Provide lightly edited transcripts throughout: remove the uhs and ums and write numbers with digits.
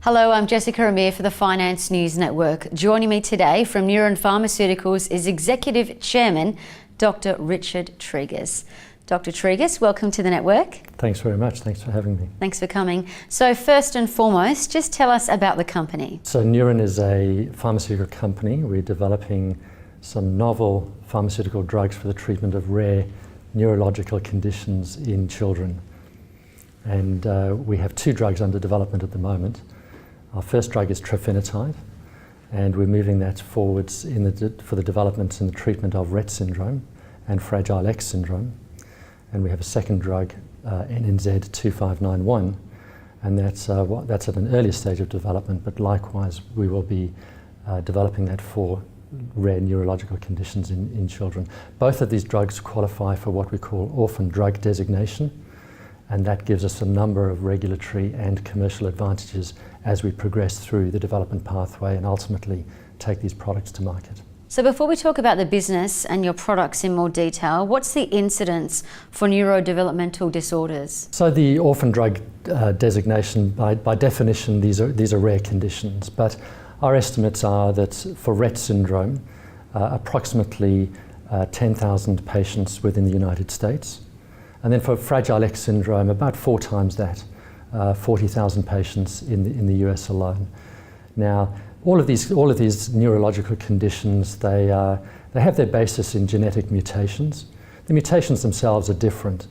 Hello, I'm Jessica Amir for the Finance News Network. Joining me today from Neuren Pharmaceuticals is Executive Chairman, Dr. Richard Treagus. Dr. Treagus, welcome to the network. Thanks very much. Thanks for having me. Thanks for coming. So first and foremost, just tell us about the company. So Neuren is a pharmaceutical company. We're developing some novel pharmaceutical drugs for the treatment of rare neurological conditions in children. And we have two drugs under development at the moment. Our first drug is Trofinetide, and we're moving that forwards for the development and the treatment of Rett syndrome and Fragile X syndrome. And we have a second drug, NNZ-2591, and that's at an earlier stage of development, but likewise we will be developing that for rare neurological conditions in children. Both of these drugs qualify for what we call orphan drug designation, and that gives us a number of regulatory and commercial advantages as we progress through the development pathway and ultimately take these products to market. So before we talk about the business and your products in more detail, what's the incidence for neurodevelopmental disorders? So the orphan drug designation, by definition, these are rare conditions, but our estimates are that for Rett syndrome, approximately 10,000 patients within the United States. And then for Fragile X syndrome, about 4 times that, 40,000 patients in the US alone. Now, all of these neurological conditions, they have their basis in genetic mutations. The mutations themselves are different,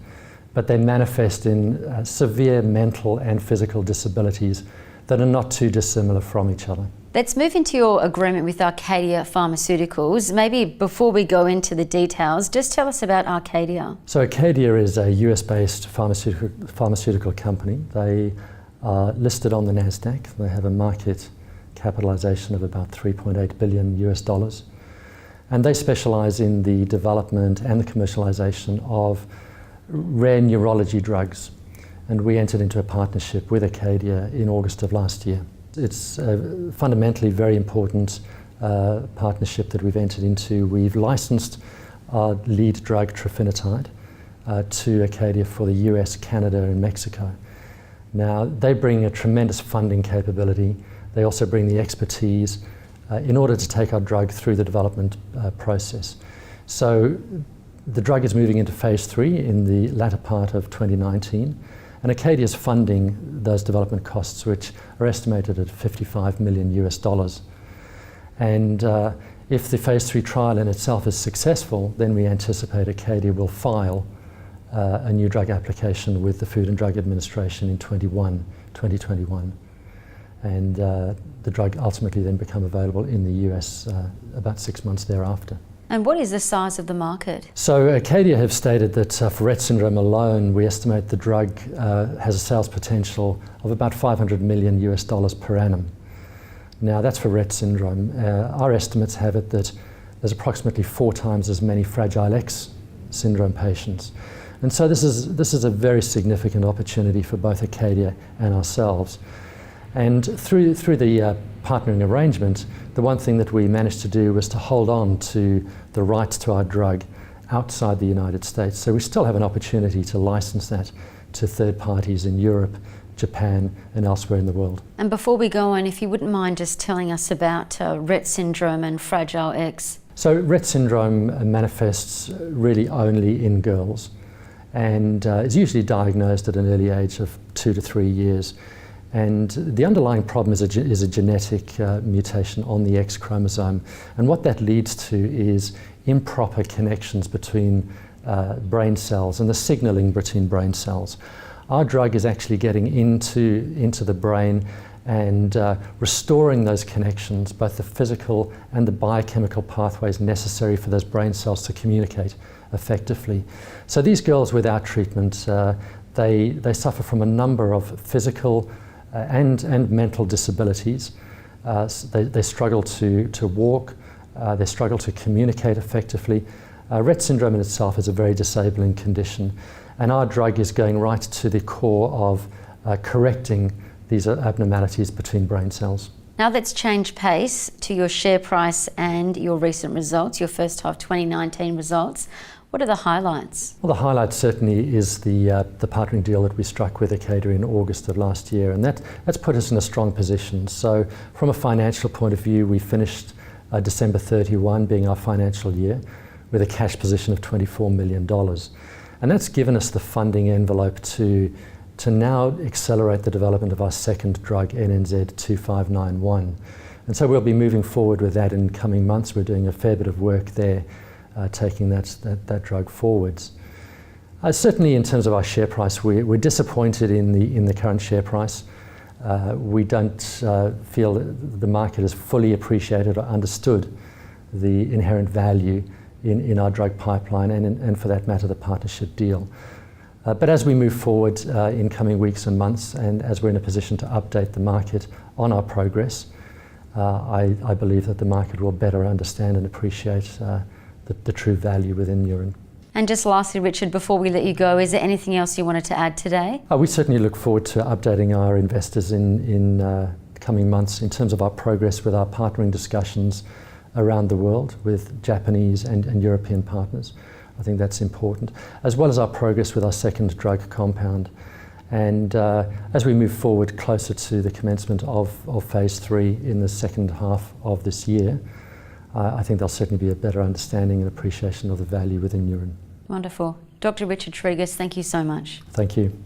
but they manifest in severe mental and physical disabilities that are not too dissimilar from each other. Let's move into your agreement with ACADIA Pharmaceuticals. Maybe before we go into the details, just tell us about ACADIA. So ACADIA is a US-based pharmaceutical company. They are listed on the NASDAQ. They have a market capitalization of about $3.8 billion US. And they specialize in the development and the commercialization of rare neurology drugs. And we entered into a partnership with ACADIA in August of last year. It's a fundamentally very important partnership that we've entered into. We've licensed our lead drug, Trofinetide, to ACADIA for the US, Canada and Mexico. Now, they bring a tremendous funding capability. They also bring the expertise in order to take our drug through the development process. So the drug is moving into phase 3 in the latter part of 2019. And ACADIA is funding those development costs, which are estimated at $55 million US. And if the phase 3 trial in itself is successful, then we anticipate ACADIA will file a new drug application with the Food and Drug Administration in 2021. And the drug ultimately then become available in the US about 6 months thereafter. And what is the size of the market? So ACADIA have stated that for Rett syndrome alone, we estimate the drug has a sales potential of about $500 million US per annum. Now that's for Rett syndrome. Our estimates have it that there's approximately 4 times as many Fragile X syndrome patients. And so this is a very significant opportunity for both ACADIA and ourselves. And through the partnering arrangement, the one thing that we managed to do was to hold on to the rights to our drug outside the United States. So we still have an opportunity to license that to third parties in Europe, Japan and elsewhere in the world. And before we go on, if you wouldn't mind just telling us about Rett syndrome and Fragile X. So Rett syndrome manifests really only in girls and is usually diagnosed at an early age of 2 to 3 years. And the underlying problem is a genetic mutation on the X chromosome. And what that leads to is improper connections between brain cells and the signaling between brain cells. Our drug is actually getting into the brain and restoring those connections, both the physical and the biochemical pathways necessary for those brain cells to communicate effectively. So these girls without treatment, they suffer from a number of physical and mental disabilities. They struggle to walk, they struggle to communicate effectively. Rett syndrome in itself is a very disabling condition, and our drug is going right to the core of correcting these abnormalities between brain cells. Now let's change pace to your share price and your recent results, your first half 2019 results. What are the highlights? Well, the highlight certainly is the partnering deal that we struck with ACADIA in August of last year, and that's put us in a strong position. So from a financial point of view, we finished December 31 being our financial year with a cash position of $24 million. And that's given us the funding envelope to now accelerate the development of our second drug, NNZ-2591. And so we'll be moving forward with that in coming months. We're doing a fair bit of work there, taking that drug forwards. Certainly in terms of our share price, we're disappointed in the current share price. We don't feel that the market has fully appreciated or understood the inherent value in our drug pipeline and for that matter, the partnership deal. But as we move forward in coming weeks and months, and as we're in a position to update the market on our progress, I believe that the market will better understand and appreciate the true value within Neuren. And just lastly, Richard, before we let you go, is there anything else you wanted to add today? We certainly look forward to updating our investors in coming months in terms of our progress with our partnering discussions around the world with Japanese and European partners. I think that's important, as well as our progress with our second drug compound. And as we move forward closer to the commencement of phase 3 in the second half of this year, I think there'll certainly be a better understanding and appreciation of the value within Neuren. Wonderful. Dr. Richard Treagus, thank you so much. Thank you.